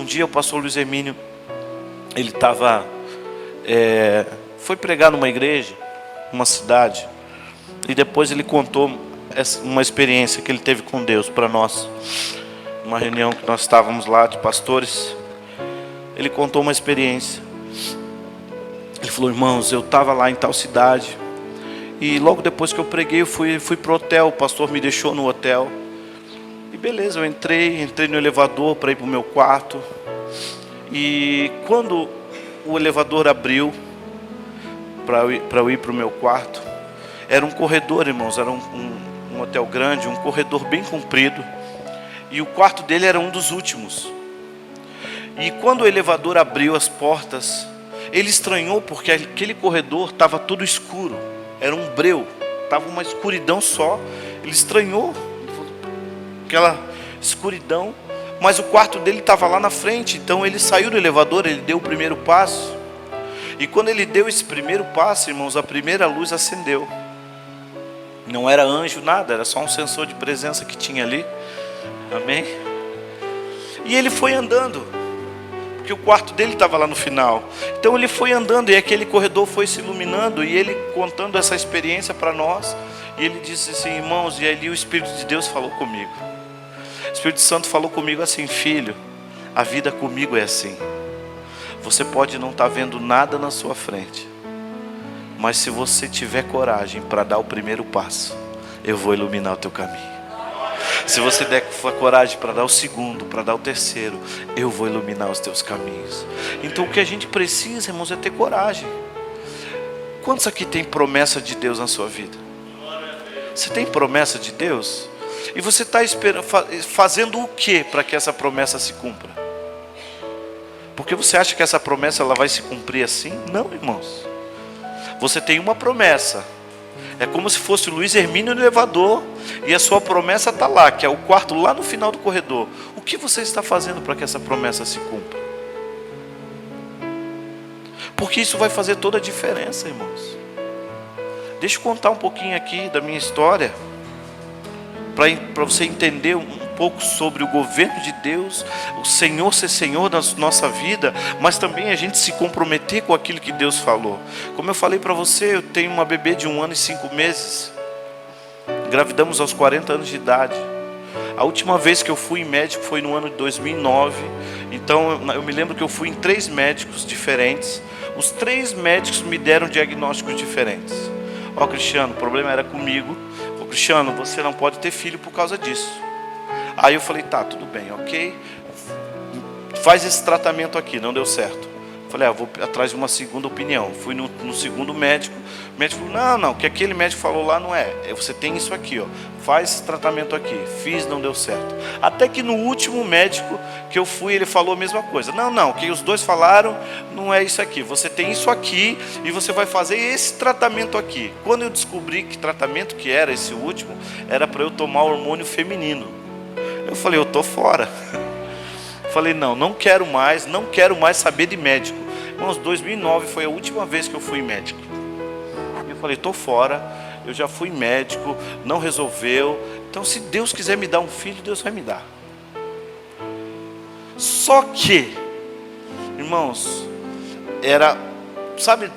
dia o pastor Luiz Hermínio, ele foi pregar numa igreja, numa cidade, e depois ele contou uma experiência que ele teve com Deus para nós. Uma reunião que nós estávamos lá de pastores, ele contou uma experiência. Ele falou: irmãos, eu estava lá em tal cidade, e logo depois que eu preguei, eu fui para o hotel. O pastor me deixou no hotel, e beleza, eu entrei no elevador para ir para o meu quarto. E quando o elevador abriu para eu ir para o meu quarto, era um corredor, irmãos, era um hotel grande, um corredor bem comprido, e o quarto dele era um dos últimos. E quando o elevador abriu as portas, ele estranhou, porque aquele corredor estava todo escuro, era um breu, estava uma escuridão só. Ele estranhou aquela escuridão, mas o quarto dele estava lá na frente. Então ele saiu do elevador, ele deu o primeiro passo, e quando ele deu esse primeiro passo, irmãos, a primeira luz acendeu. Não era anjo, nada, era só um sensor de presença que tinha ali. Amém? E ele foi andando, porque o quarto dele estava lá no final. Então ele foi andando, e aquele corredor foi se iluminando, e ele contando essa experiência para nós. E ele disse assim: irmãos, e ali o Espírito de Deus falou comigo. O Espírito Santo falou comigo assim: filho, a vida comigo é assim. Você pode não estar vendo nada na sua frente, mas se você tiver coragem para dar o primeiro passo, eu vou iluminar o teu caminho. Se você der coragem para dar o segundo, para dar o terceiro, eu vou iluminar os teus caminhos. Então o que a gente precisa, irmãos, é ter coragem. Quantos aqui tem promessa de Deus na sua vida? Você tem promessa de Deus? E você está fazendo o que para que essa promessa se cumpra? Porque você acha que essa promessa ela vai se cumprir assim? Não, irmãos. Você tem uma promessa. É como se fosse o Luiz Hermínio no elevador, e a sua promessa está lá, que é o quarto lá no final do corredor. O que você está fazendo para que essa promessa se cumpra? Porque isso vai fazer toda a diferença, irmãos. Deixa eu contar um pouquinho aqui da minha história, para você entender um pouco sobre o governo de Deus, o Senhor ser Senhor da nossa vida, mas também a gente se comprometer com aquilo que Deus falou. Como eu falei para você, eu tenho uma bebê de 1 ano e 5 meses. Engravidamos aos 40 anos de idade. A última vez que eu fui em médico foi no ano de 2009. Então eu me lembro que eu fui em 3 médicos diferentes. Os 3 médicos me deram diagnósticos diferentes. Ó, Cristiano, o problema era comigo. Ô, Cristiano, você não pode ter filho por causa disso. Aí eu falei: tá, tudo bem, ok, faz esse tratamento aqui. Não deu certo. Falei: eu vou atrás de uma segunda opinião. Fui no segundo médico. O médico falou: não, o que aquele médico falou lá não é. Você tem isso aqui, ó, faz esse tratamento aqui. Fiz, não deu certo. Até que no último médico que eu fui, ele falou a mesma coisa. Não, o que os dois falaram não é isso aqui. Você tem isso aqui e você vai fazer esse tratamento aqui. Quando eu descobri que tratamento que era esse último, era para eu tomar hormônio feminino. Eu falei: eu tô fora. Falei: não quero mais saber de médico. Irmãos, 2009 foi a última vez que eu fui médico. Eu falei: tô fora, eu já fui médico, não resolveu. Então se Deus quiser me dar um filho, Deus vai me dar. Só que, irmãos,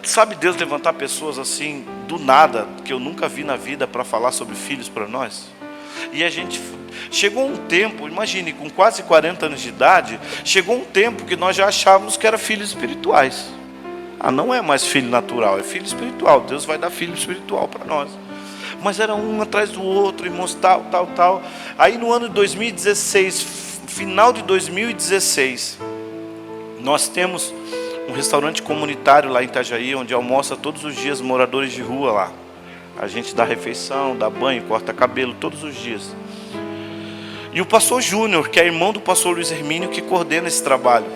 sabe Deus levantar pessoas assim, do nada, que eu nunca vi na vida, para falar sobre filhos para nós? E a gente chegou um tempo, imagine, com quase 40 anos de idade, chegou um tempo que nós já achávamos que era filhos espirituais. Não é mais filho natural, é filho espiritual. Deus vai dar filho espiritual para nós. Mas era um atrás do outro, irmãos, tal. Aí no ano de 2016, final de 2016, nós temos um restaurante comunitário lá em Itajaí, onde almoça todos os dias moradores de rua lá. A gente dá refeição, dá banho, corta cabelo todos os dias. E o pastor Júnior, que é irmão do pastor Luiz Hermínio, que coordena esse trabalho.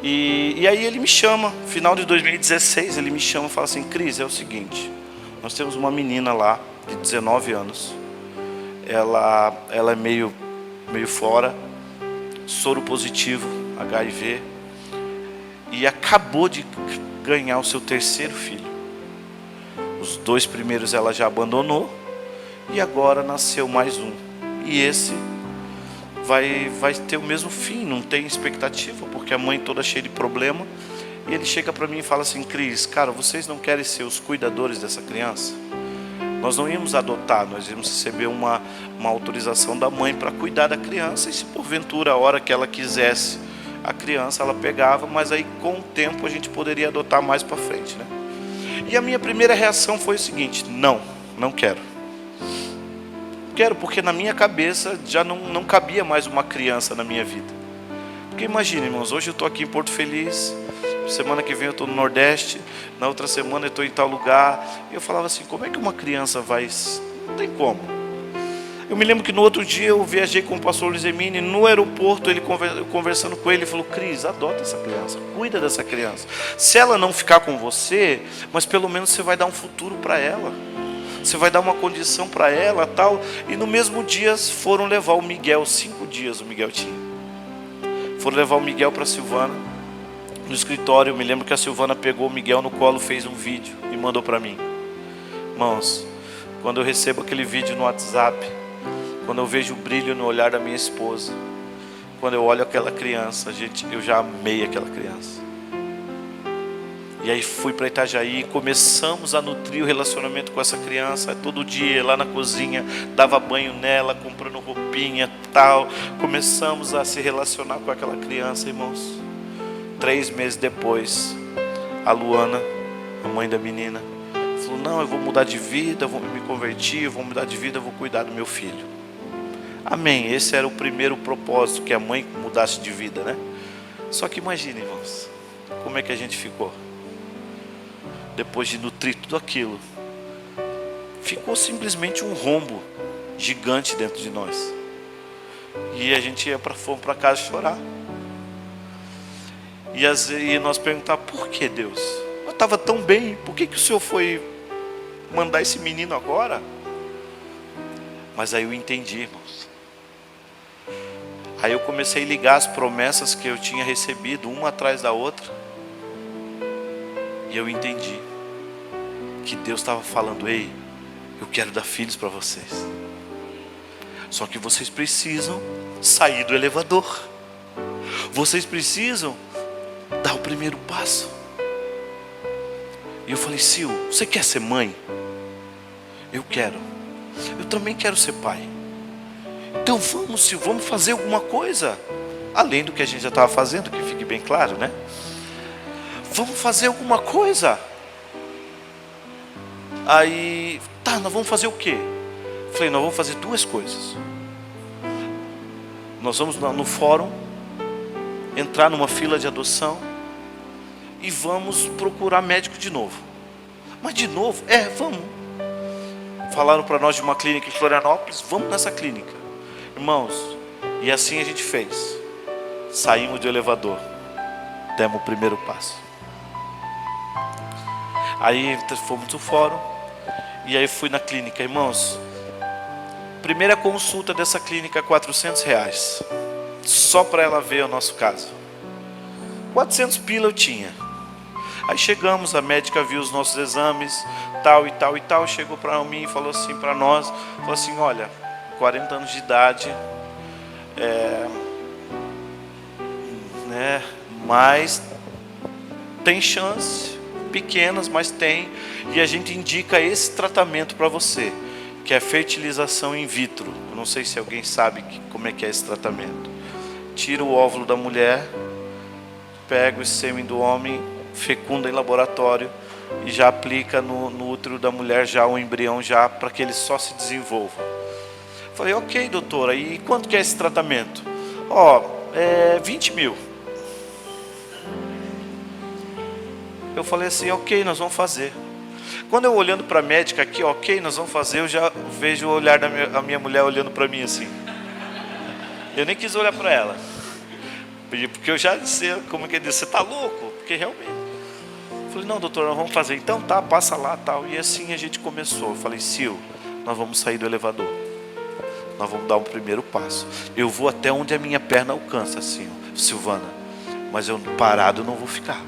E aí ele me chama, final de 2016, ele me chama e fala assim: Cris, é o seguinte, nós temos uma menina lá, de 19 anos. Ela é meio fora, soro positivo, HIV, e acabou de ganhar o seu 3º filho. Os 2 primeiros ela já abandonou, e agora nasceu mais um. E esse vai ter o mesmo fim, não tem expectativa, porque a mãe toda cheia de problema. E ele chega para mim e fala assim: Cris, cara, vocês não querem ser os cuidadores dessa criança? Nós não íamos adotar, nós íamos receber uma autorização da mãe para cuidar da criança, e se porventura a hora que ela quisesse a criança, ela pegava, mas aí com o tempo a gente poderia adotar mais para frente, né? E a minha primeira reação foi o seguinte: não quero. Quero, porque na minha cabeça já não cabia mais uma criança na minha vida. Porque imagina, irmãos, hoje eu estou aqui em Porto Feliz, semana que vem eu estou no Nordeste, na outra semana eu estou em tal lugar. E eu falava assim: como é que uma criança vai? Não tem como. Eu me lembro que no outro dia eu viajei com o pastor Luiz Emini no aeroporto, ele conversando com ele, falou: Cris, adota essa criança, cuida dessa criança. Se ela não ficar com você, mas pelo menos você vai dar um futuro para ela. Você vai dar uma condição para ela, tal. E no mesmo dia foram levar o Miguel, 5 dias o Miguel tinha. Foram levar o Miguel para a Silvana. No escritório, eu me lembro que a Silvana pegou o Miguel no colo, fez um vídeo e mandou para mim. Irmãos, quando eu recebo aquele vídeo no WhatsApp, quando eu vejo o brilho no olhar da minha esposa, quando eu olho aquela criança, gente, eu já amei aquela criança. E aí fui para Itajaí, começamos a nutrir o relacionamento com essa criança. Todo dia lá na cozinha, dava banho nela, comprando roupinha, tal. Começamos a se relacionar com aquela criança, irmãos. 3 meses depois, a Luana, a mãe da menina, falou: não, eu vou mudar de vida, eu vou me convertir, eu vou mudar de vida, eu vou cuidar do meu filho. Amém. Esse era o primeiro propósito, que a mãe mudasse de vida, né? Só que imagine, irmãos, como é que a gente ficou depois de nutrir tudo aquilo. Ficou simplesmente um rombo gigante dentro de nós. E a gente fomos para casa chorar. E nós perguntávamos: por que, Deus? Eu estava tão bem, por que o Senhor foi mandar esse menino agora? Mas aí eu entendi, irmãos. Aí eu comecei a ligar as promessas que eu tinha recebido, uma atrás da outra. E eu entendi que Deus estava falando: ei, eu quero dar filhos para vocês. Só que vocês precisam sair do elevador. Vocês precisam dar o primeiro passo. E eu falei: Sil, você quer ser mãe? Eu quero. Eu também quero ser pai. Então vamos, Sil, vamos fazer alguma coisa além do que a gente já estava fazendo, que fique bem claro, né? Vamos fazer alguma coisa. Aí, tá, nós vamos fazer o quê? Falei: nós vamos fazer 2 coisas. Nós vamos no fórum, entrar numa fila de adoção e vamos procurar médico de novo. Mas de novo? Vamos. Falaram para nós de uma clínica em Florianópolis, vamos nessa clínica. Irmãos, e assim a gente fez. Saímos do elevador, demos o primeiro passo. Aí fomos no fórum, e aí fui na clínica. Irmãos, primeira consulta dessa clínica, R$400, só para ela ver o nosso caso. 400 pila eu tinha. Aí chegamos, a médica viu os nossos exames, tal e tal e tal, chegou para mim e falou assim para nós, falou assim: olha, 40 anos de idade, mas tem chance, pequenas, mas tem, e a gente indica esse tratamento para você, que é fertilização in vitro. Eu não sei se alguém sabe como é que é esse tratamento. Tira o óvulo da mulher, pega o sêmen do homem, fecunda em laboratório e já aplica no útero da mulher já o embrião, já para que ele só se desenvolva. Falei: ok, doutora, e quanto que é esse tratamento? 20 mil. Eu falei assim: ok, nós vamos fazer. Quando eu olhando para a médica aqui, ok, nós vamos fazer, eu já vejo o olhar da minha mulher olhando para mim assim. Eu nem quis olhar para ela, porque eu já disse, como que ele disse, você está louco? Porque realmente. Eu falei: não, doutor, nós vamos fazer. Então tá, passa lá, tal. E assim a gente começou. Eu falei: Sil, nós vamos sair do elevador. Nós vamos dar um primeiro passo. Eu vou até onde a minha perna alcança, assim, Silvana. Mas eu parado não vou ficar.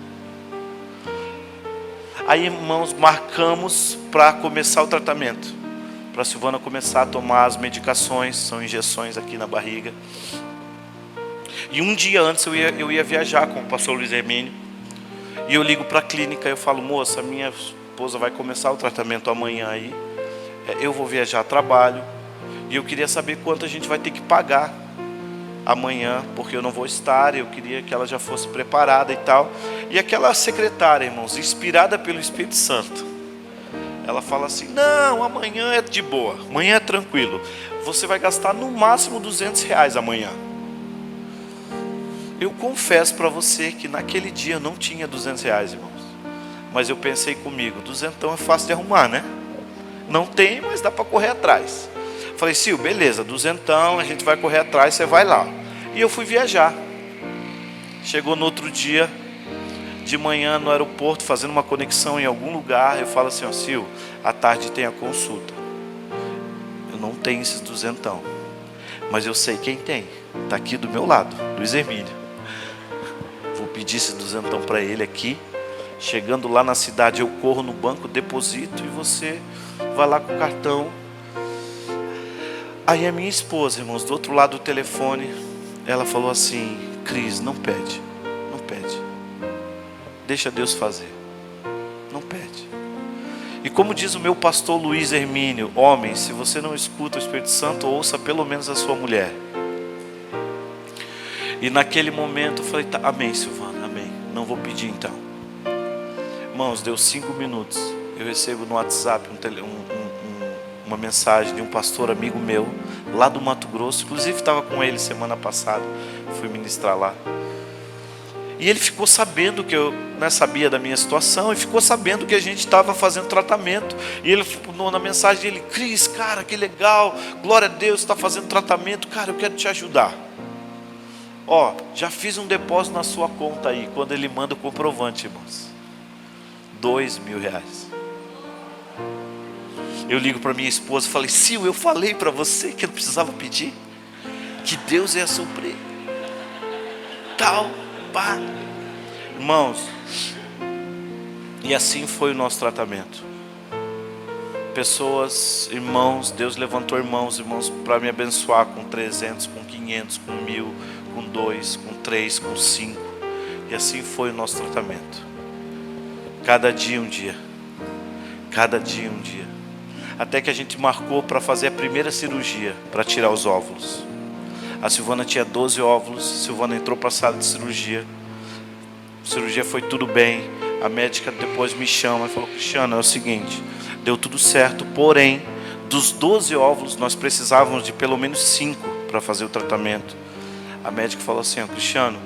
Aí, irmãos, marcamos para começar o tratamento. para a Silvana começar a tomar as medicações, são injeções aqui na barriga. E um dia antes eu ia viajar com o pastor Luiz Hermínio. E eu ligo para a clínica, eu falo: moça, minha esposa vai começar o tratamento amanhã aí. Eu vou viajar a trabalho. E eu queria saber quanto a gente vai ter que pagar amanhã, porque eu não vou estar. Eu queria que ela já fosse preparada e tal. E aquela secretária, irmãos, inspirada pelo Espírito Santo, ela fala assim: não, amanhã é de boa, amanhã é tranquilo. Você vai gastar no máximo R$200 amanhã. Eu confesso para você que naquele dia eu não tinha R$200, irmãos. Mas eu pensei comigo: duzentão é fácil de arrumar, né? Não tem, mas dá para correr atrás. Falei: Sil, beleza, duzentão, a gente vai correr atrás, você vai lá. E eu fui viajar. Chegou no outro dia, de manhã no aeroporto, fazendo uma conexão em algum lugar. Eu falo assim: ó, Sil, à tarde tem a consulta. Eu não tenho esses duzentão, mas eu sei quem tem. Está aqui do meu lado, Luiz Hermínio. Vou pedir esse duzentão para ele aqui. Chegando lá na cidade, eu corro no banco, deposito, e você vai lá com o cartão. Aí a minha esposa, irmãos, do outro lado do telefone, ela falou assim: Cris, não pede, não pede. Deixa Deus fazer. Não pede. E como diz o meu pastor Luiz Hermínio: homem, se você não escuta o Espírito Santo, ouça pelo menos a sua mulher. E naquele momento eu falei: tá, amém, Silvana, amém. Não vou pedir então. Irmãos, deu 5 minutos. Eu recebo no WhatsApp uma mensagem de um pastor amigo meu, lá do Mato Grosso. Inclusive estava com ele semana passada. Fui ministrar lá. E ele ficou sabendo que eu sabia da minha situação. E ficou sabendo que a gente estava fazendo tratamento. E ele, na mensagem dele: Cris, cara, que legal. Glória a Deus, está fazendo tratamento. Cara, eu quero te ajudar. Ó, já fiz um depósito na sua conta aí. Quando ele manda o comprovante, irmãos, R$2.000. Eu ligo para minha esposa e falei: Sil, eu falei para você que eu não precisava pedir, que Deus ia suprir. Tal, pá. Irmãos, e assim foi o nosso tratamento. Pessoas, irmãos, Deus levantou irmãos para me abençoar com 300, com 500, com 1.000, com 2, com 3, com 5. E assim foi o nosso tratamento. Cada dia um dia. Cada dia um dia. Até que a gente marcou para fazer a primeira cirurgia, para tirar os óvulos. A Silvana tinha 12 óvulos. A Silvana entrou para a sala de cirurgia. A cirurgia foi tudo bem. A médica depois me chama e falou: Cristiano, é o seguinte, deu tudo certo, porém, dos 12 óvulos nós precisávamos de pelo menos 5 para fazer o tratamento. A médica falou assim: ó, Cristiano,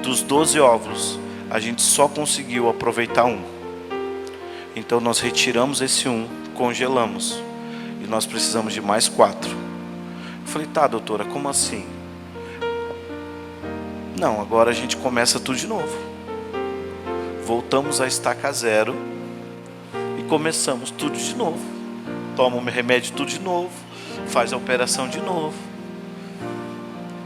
dos 12 óvulos a gente só conseguiu aproveitar um. Então nós retiramos esse um, congelamos, e nós precisamos de mais 4. Eu falei: tá, doutora, como assim? Não, agora a gente começa tudo de novo. Voltamos a estaca zero e começamos tudo de novo. Toma o remédio tudo de novo, faz a operação de novo.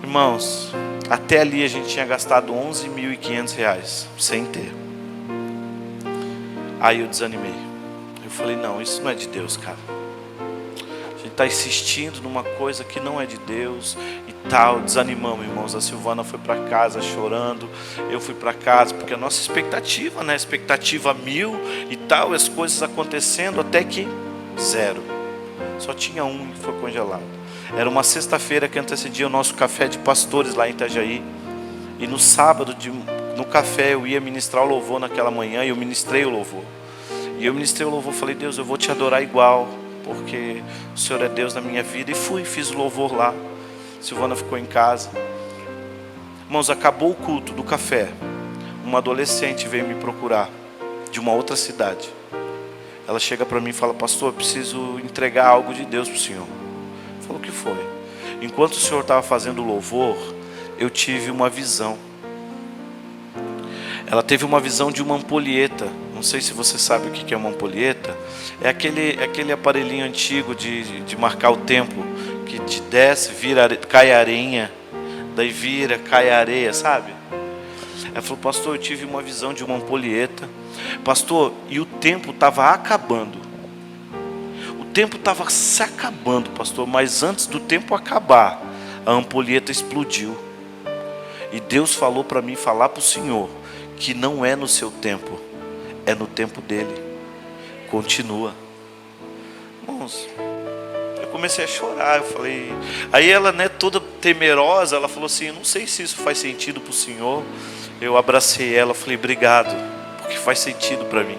Irmãos, até ali a gente tinha gastado R$11.500 sem ter. Aí eu desanimei. Eu falei: não, isso não é de Deus, cara. A gente está insistindo numa coisa que não é de Deus e tal. Desanimamos, irmãos. A Silvana foi para casa chorando. Eu fui para casa, porque a nossa expectativa, né? Expectativa 1.000 e tal, as coisas acontecendo, até que 0. Só tinha um que foi congelado. Era uma sexta-feira que antecedia o nosso café de pastores lá em Itajaí. E no sábado, no café, eu ia ministrar o louvor naquela manhã. E eu ministrei o louvor. E eu ministrei o louvor, falei: Deus, eu vou te adorar igual, porque o Senhor é Deus na minha vida. E fui, fiz o louvor lá. Silvana ficou em casa. Irmãos, acabou o culto do café. Uma adolescente veio me procurar, de uma outra cidade. Ela chega para mim e fala: pastor, eu preciso entregar algo de Deus para o senhor. Falou: o que foi? Enquanto o senhor estava fazendo o louvor, eu tive uma visão. Ela teve uma visão de uma ampulheta. Não sei se você sabe o que é uma ampulheta. É aquele aparelhinho antigo de marcar o tempo, que te desce, cai areinha, daí vira, cai areia, sabe? Ela falou: pastor, eu tive uma visão de uma ampulheta, pastor, e o tempo estava acabando. O tempo estava se acabando, pastor, mas antes do tempo acabar, a ampulheta explodiu. E Deus falou para mim falar para o senhor que não é no seu tempo, é no tempo dele. Continua. Irmãos, eu comecei a chorar, eu falei. Aí ela, né, toda temerosa, ela falou assim: eu não sei se isso faz sentido para o senhor. Eu abracei ela, falei: obrigado, porque faz sentido para mim.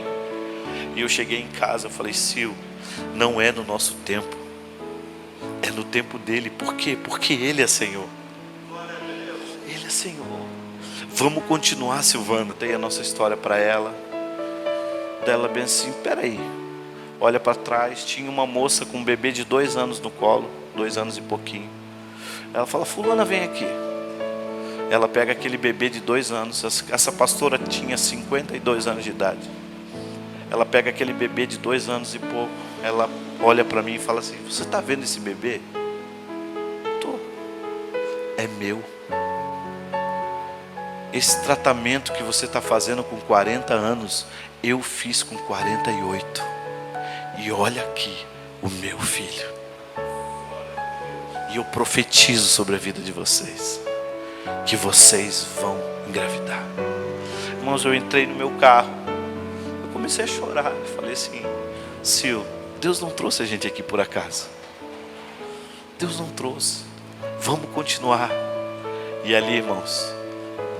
E eu cheguei em casa, eu falei: Sil, não é no nosso tempo, é no tempo dele. Por quê? Porque ele é Senhor. Ele é Senhor. Vamos continuar, Silvana. Dei a nossa história para ela. Dela bem assim: peraí. Olha para trás, tinha uma moça com um bebê de 2 anos no colo, 2 anos e pouquinho. Ela fala: fulana, vem aqui. Ela pega aquele bebê de 2 anos. Essa pastora tinha 52 anos de idade. Ela pega aquele bebê de 2 anos e pouco. Ela olha para mim e fala assim: você está vendo esse bebê? Tô. É meu. Esse tratamento que você está fazendo com 40 anos, eu fiz com 48. E olha aqui, o meu filho. E eu profetizo sobre a vida de vocês, que vocês vão engravidar. Irmãos, eu entrei no meu carro, eu comecei a chorar. Eu falei assim: Sil, Deus não trouxe a gente aqui por acaso. Deus não trouxe. Vamos continuar. E ali, irmãos,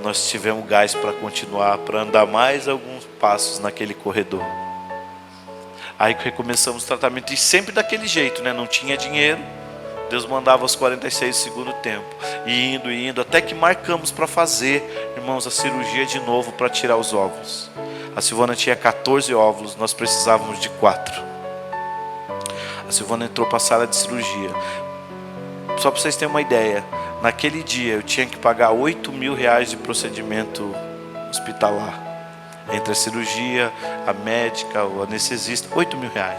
nós tivemos gás para continuar, para andar mais alguns passos naquele corredor. Aí recomeçamos o tratamento, e sempre daquele jeito, né? Não tinha dinheiro. Deus mandava aos 46 do segundo tempo, e indo, até que marcamos para fazer, irmãos, a cirurgia de novo para tirar os óvulos. A Silvana tinha 14 óvulos, nós precisávamos de 4. A Silvana entrou para a sala de cirurgia. Só para vocês terem uma ideia, naquele dia eu tinha que pagar R$8.000 de procedimento hospitalar. Entre a cirurgia, a médica, o anestesista, R$8.000.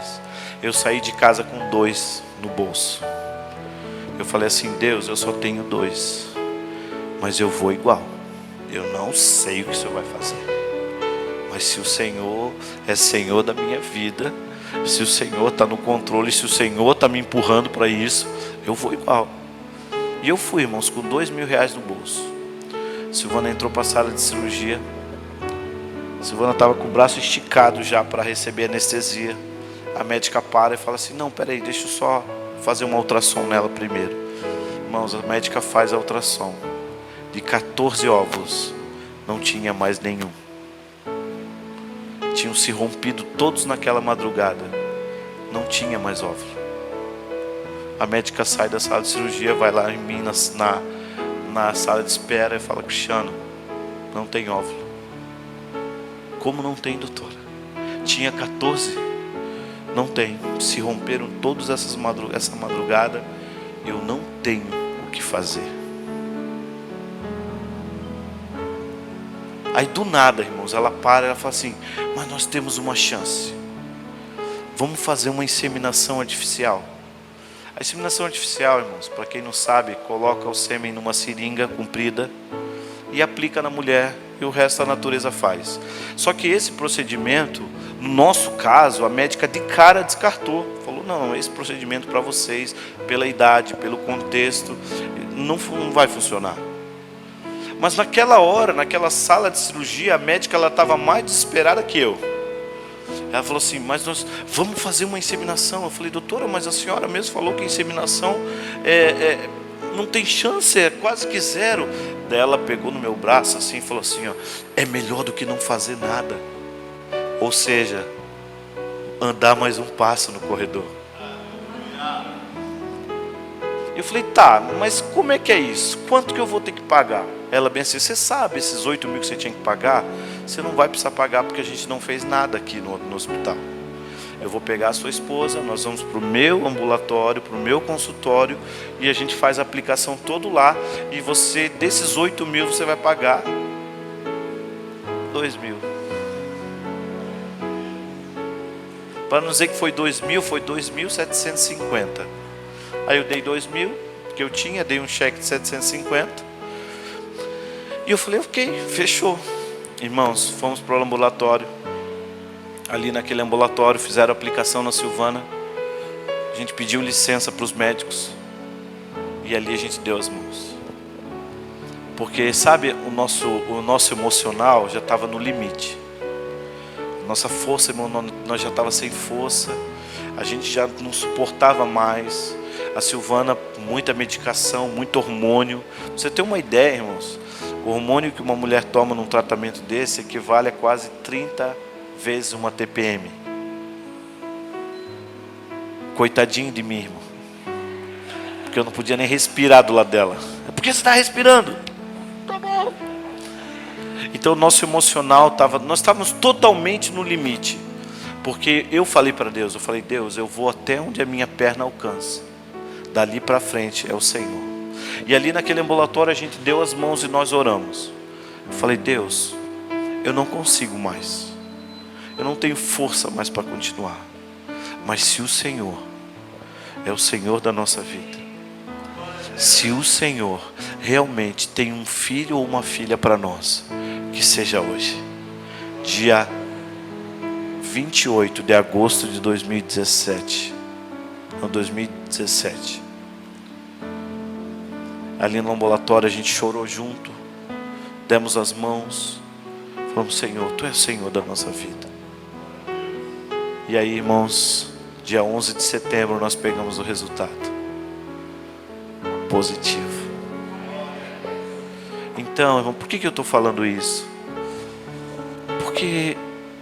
Eu saí de casa com 2 no bolso. Eu falei assim: Deus, eu só tenho 2, mas eu vou igual. Eu não sei o que o Senhor vai fazer, mas se o Senhor é Senhor da minha vida, se o Senhor está no controle, se o Senhor está me empurrando para isso, eu vou igual. E eu fui, irmãos, com R$2.000 no bolso. Silvana entrou para a sala de cirurgia. Silvana estava com o braço esticado já para receber anestesia. A médica para e fala assim: não, peraí, deixa eu só fazer uma ultrassom nela primeiro. Irmãos, a médica faz a ultrassom. De 14 óvulos, não tinha mais nenhum. Tinham se rompido todos naquela madrugada. Não tinha mais óvulo. A médica sai da sala de cirurgia, vai lá em mim na sala de espera e fala: Cristiano, não tem óvulo. Como não tem, doutora? Tinha 14. Não tem. Se romperam todos essa madrugada. Eu não tenho o que fazer. Aí do nada, irmãos, ela para e ela fala assim: mas nós temos uma chance. Vamos fazer uma inseminação artificial. A inseminação artificial, irmãos, para quem não sabe, coloca o sêmen numa seringa comprida e aplica na mulher, e o resto a natureza faz. Só que esse procedimento, no nosso caso, a médica de cara descartou. Falou: não, esse procedimento para vocês, pela idade, pelo contexto, não vai funcionar. Mas naquela hora, naquela sala de cirurgia, a médica estava mais desesperada que eu. Ela falou assim: mas nós vamos fazer uma inseminação. Eu falei: doutora, mas a senhora mesmo falou que a inseminação não tem chance, é quase que zero. Daí ela pegou no meu braço assim e falou assim: ó, é melhor do que não fazer nada. Ou seja, andar mais um passo no corredor. Eu falei: tá, mas como é que é isso? Quanto que eu vou ter que pagar? Ela bem assim: você sabe, esses 8.000 que você tinha que pagar, você não vai precisar pagar, porque a gente não fez nada aqui no hospital. Eu vou pegar a sua esposa, nós vamos para o meu ambulatório, para o meu consultório, e a gente faz a aplicação todo lá, e você, desses 8.000, você vai pagar 2.000. Para não dizer que foi 2.000, foi 2.750. Aí eu dei 2.000, que eu tinha, dei um cheque de 750. E eu falei: ok, fechou. Irmãos, fomos para o ambulatório. Ali naquele ambulatório fizeram a aplicação na Silvana. A gente pediu licença para os médicos e ali a gente deu as mãos. Porque sabe, o nosso emocional já estava no limite. Nossa força, nós já estava sem força. A gente já não suportava mais. A Silvana, muita medicação, muito hormônio. Pra você ter uma ideia, irmãos, o hormônio que uma mulher toma num tratamento desse equivale a quase 30 vezes uma TPM. Coitadinho de mim, irmão. Porque eu não podia nem respirar do lado dela. Por que você está respirando? Tá bom. Então o nosso emocional nós estávamos totalmente no limite. Porque eu falei para Deus, Deus, eu vou até onde a minha perna alcança. Dali para frente é o Senhor. E ali naquele ambulatório a gente deu as mãos e nós oramos. Eu falei, Deus, eu não consigo mais. Eu não tenho força mais para continuar. Mas se o Senhor é o Senhor da nossa vida, se o Senhor realmente tem um filho ou uma filha para nós, que seja hoje, dia 28 de agosto de 2017, não, 2017. Ali no ambulatório a gente chorou junto, demos as mãos, falamos, Senhor, Tu és o Senhor da nossa vida. E aí, irmãos, dia 11 de setembro nós pegamos o resultado positivo. Então, irmão, por que eu estou falando isso? Porque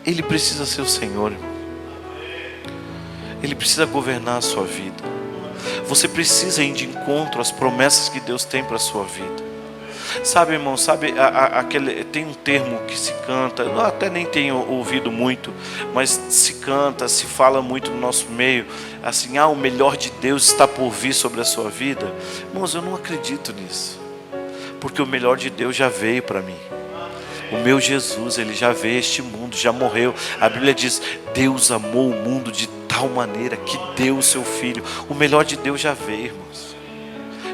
Ele precisa ser o Senhor, irmão. Ele precisa governar a sua vida. Você precisa ir de encontro às promessas que Deus tem para a sua vida. Sabe, irmão, tem um termo que se canta, eu até nem tenho ouvido muito, mas se canta, se fala muito no nosso meio, assim, o melhor de Deus está por vir sobre a sua vida. Irmãos, eu não acredito nisso, porque o melhor de Deus já veio para mim. O meu Jesus, Ele já veio a este mundo, já morreu. A Bíblia diz, Deus amou o mundo de tal maneira que deu o seu Filho. O melhor de Deus já veio, irmãos.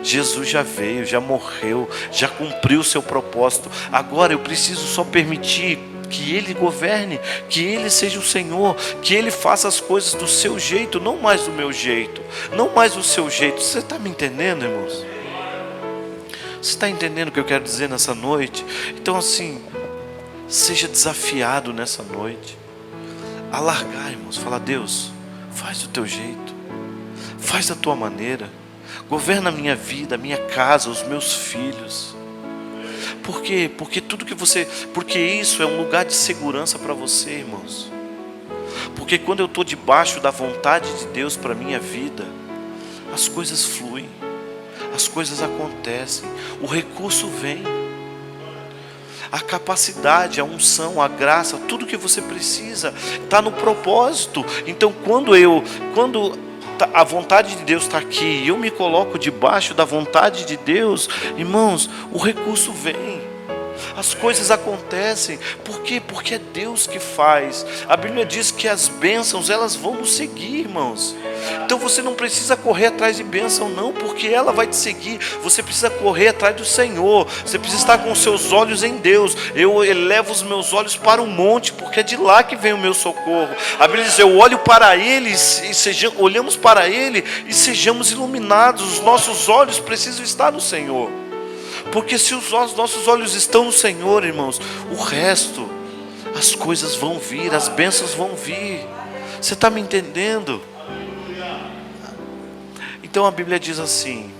Jesus já veio, já morreu, já cumpriu o seu propósito. Agora eu preciso só permitir que Ele governe, que Ele seja o Senhor, que Ele faça as coisas do seu jeito, não mais do meu jeito, não mais do seu jeito. Você está me entendendo, irmãos? Você está entendendo o que eu quero dizer nessa noite? Então assim, seja desafiado nessa noite a largar, irmãos, falar, Deus, faz do teu jeito, faz da tua maneira, governa a minha vida, a minha casa, os meus filhos. Por quê? Porque isso é um lugar de segurança para você, irmãos. Porque quando eu estou debaixo da vontade de Deus para a minha vida, as coisas fluem, as coisas acontecem, o recurso vem, a capacidade, a unção, a graça, tudo que você precisa está no propósito. Então quando a vontade de Deus está aqui e eu me coloco debaixo da vontade de Deus, irmãos, o recurso vem, as coisas acontecem. Por quê? Porque é Deus que faz. A Bíblia diz que as bênçãos, elas vão nos seguir, irmãos. Então você não precisa correr atrás de bênção não, porque ela vai te seguir. Você precisa correr atrás do Senhor. Você precisa estar com os seus olhos em Deus. Eu elevo os meus olhos para o monte, porque é de lá que vem o meu socorro. A Bíblia diz, eu olho para Ele olhamos para Ele e sejamos iluminados. Os nossos olhos precisam estar no Senhor. Porque se os nossos olhos estão no Senhor, irmãos, o resto, as coisas vão vir, as bênçãos vão vir. Você está me entendendo? Então a Bíblia diz assim,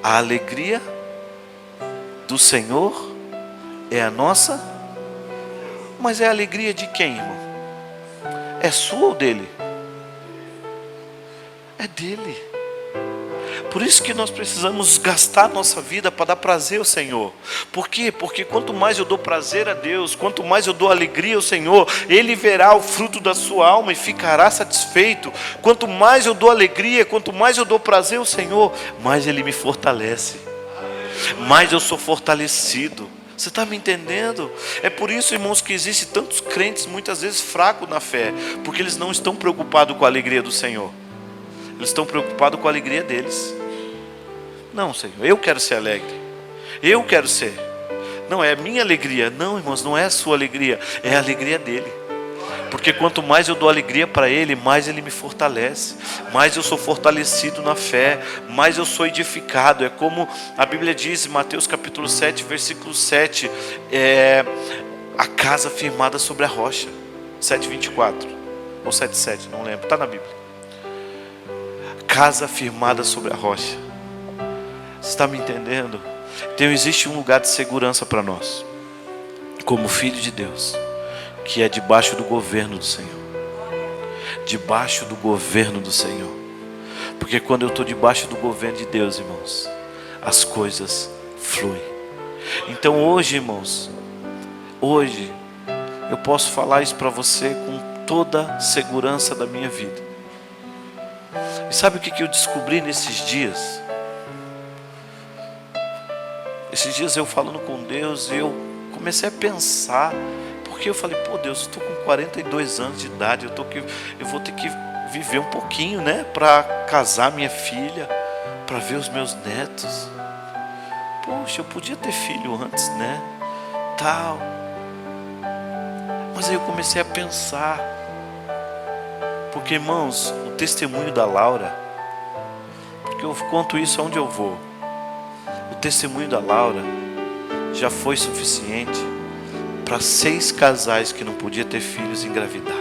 a alegria do Senhor é a nossa. Mas é a alegria de quem, irmão? É sua ou dele? É dele. Por isso que nós precisamos gastar nossa vida para dar prazer ao Senhor. Por quê? Porque quanto mais eu dou prazer a Deus, quanto mais eu dou alegria ao Senhor, Ele verá o fruto da sua alma e ficará satisfeito. Quanto mais eu dou alegria, quanto mais eu dou prazer ao Senhor, mais Ele me fortalece, mais eu sou fortalecido. Você está me entendendo? É por isso, irmãos, que existem tantos crentes muitas vezes fracos na fé, porque eles não estão preocupados com a alegria do Senhor. Eles estão preocupados com a alegria deles. Não, Senhor, eu quero ser alegre. Eu quero ser. Não é a minha alegria. Não, irmãos, não é a sua alegria. É a alegria dele. Porque quanto mais eu dou alegria para Ele, mais Ele me fortalece, mais eu sou fortalecido na fé, mais eu sou edificado. É como a Bíblia diz em Mateus capítulo 7, versículo 7, a casa firmada sobre a rocha, 7:24 ou 7:7, não lembro, está na Bíblia. Casa firmada sobre a rocha. Você está me entendendo? Então existe um lugar de segurança para nós, como filho de Deus, que é debaixo do governo do Senhor. Debaixo do governo do Senhor. Porque quando eu estou debaixo do governo de Deus, irmãos, as coisas fluem. Então hoje, irmãos, hoje eu posso falar isso para você com toda a segurança da minha vida. E sabe o que eu descobri nesses dias? Esses dias eu falando com Deus, eu comecei a pensar, porque eu falei, pô Deus, eu estou com 42 anos de idade, eu vou ter que viver um pouquinho, né, para casar minha filha, para ver os meus netos. Poxa, eu podia ter filho antes, né, tal. Mas aí eu comecei a pensar, porque irmãos, o testemunho da Laura, porque eu conto isso aonde eu vou, o testemunho da Laura já foi suficiente para 6 casais que não podiam ter filhos engravidar.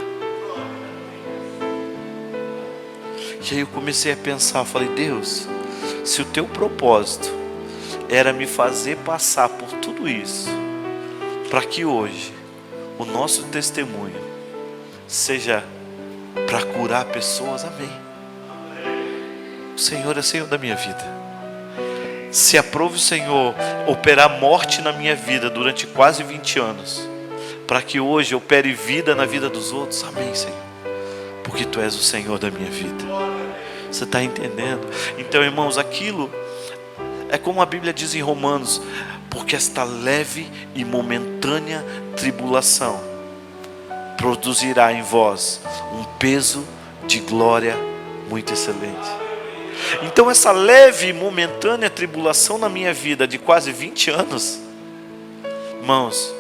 E aí eu comecei a pensar, eu falei, Deus, se o teu propósito era me fazer passar por tudo isso, para que hoje o nosso testemunho seja para curar pessoas, amém. O Senhor é Senhor da minha vida. Se aprove o Senhor operar morte na minha vida durante quase 20 anos, para que hoje opere vida na vida dos outros, amém, Senhor, porque Tu és o Senhor da minha vida. Você está entendendo? Então, irmãos, aquilo é como a Bíblia diz em Romanos, porque esta leve e momentânea tribulação produzirá em vós um peso de glória muito excelente. Então essa leve e momentânea tribulação na minha vida de quase 20 anos, irmãos,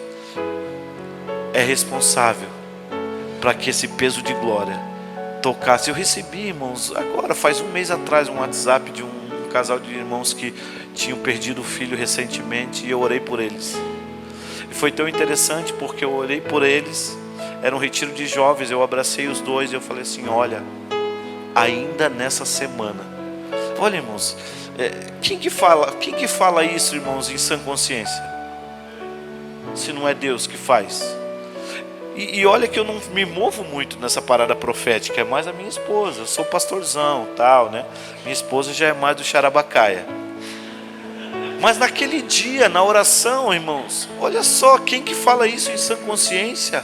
é responsável para que esse peso de glória tocasse. Eu recebi, irmãos, agora faz um mês atrás, um WhatsApp de um casal de irmãos que tinham perdido o filho recentemente, e eu orei por eles. E foi tão interessante porque eu orei por eles, era um retiro de jovens, eu abracei os dois e eu falei assim, olha, ainda nessa semana, olha, irmãos, quem que fala isso, irmãos, em sã consciência? Se não é Deus que faz. E olha que eu não me movo muito nessa parada profética, é mais a minha esposa, eu sou pastorzão, tal, né? Minha esposa já é mais do charabacaia. Mas naquele dia, na oração, irmãos, olha só, quem que fala isso em sã consciência?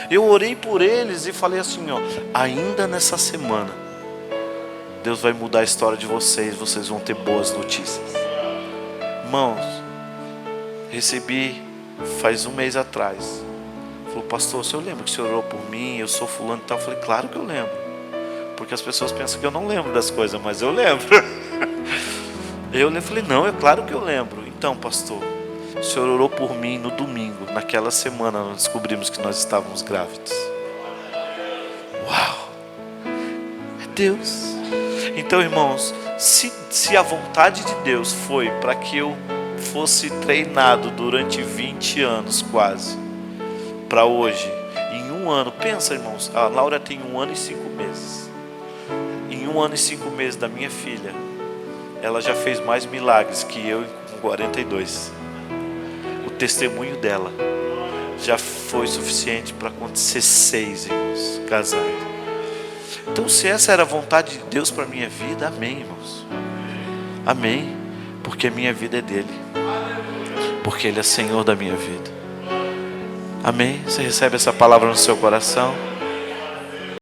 Eu orei por eles e falei assim, ó, ainda nessa semana, Deus vai mudar a história de vocês, vocês vão ter boas notícias. Irmãos, recebi faz um mês atrás. Falou, pastor, o senhor lembra que o senhor orou por mim? Eu sou fulano e tal. Eu falei, claro que eu lembro. Porque as pessoas pensam que eu não lembro das coisas, mas eu lembro. Eu falei, não, é claro que eu lembro. Então, pastor, o senhor orou por mim no domingo. Naquela semana nós descobrimos que nós estávamos grávidos. Uau! É Deus. Então, irmãos, se a vontade de Deus foi para que eu fosse treinado durante 20 anos quase, para hoje, em um ano, pensa, irmãos, a Laura tem 1 ano e 5 meses. Em 1 ano e 5 meses da minha filha, ela já fez mais milagres que eu com 42. O testemunho dela já foi suficiente para acontecer 6, irmãos, casais. Então, se essa era a vontade de Deus para a minha vida, amém, irmãos. Amém, porque a minha vida é dele, porque Ele é Senhor da minha vida. Amém? Você recebe essa palavra no seu coração?